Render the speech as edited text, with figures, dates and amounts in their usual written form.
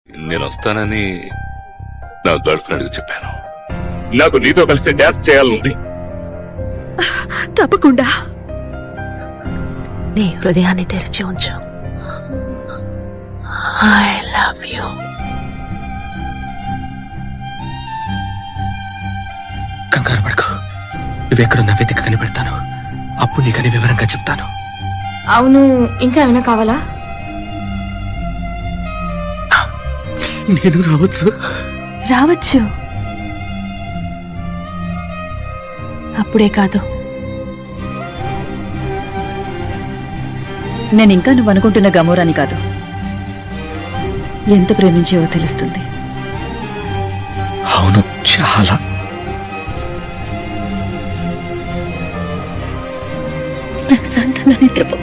నేను వస్తానని నా గర్ల్ ఫ్రెండ్కి చెప్పాను. నాకు నీతో కలిసి డాన్స్ చేయాలనుంది. తప్పకుండా. నీ హృదయాన్ని తెరిచి ఉంచు. I love you. కంగారు పడకు, నువ్వెక్కడున్నా వెతికి కనిపెడతాను. అప్పుడు నీకని వివరంగా చెప్తాను. అవును, ఇంకా ఏమైనా కావాలా? నేను రావచ్చు? రావచ్చు. అప్పుడే కాదు, నేనింకా నువ్వు అనుకుంటున్న గమోరాని కాదు. ఎంత ప్రేమించేవో తెలుస్తుంది. అవును, చాలా. ప్రశాంతంగా నిద్రపో.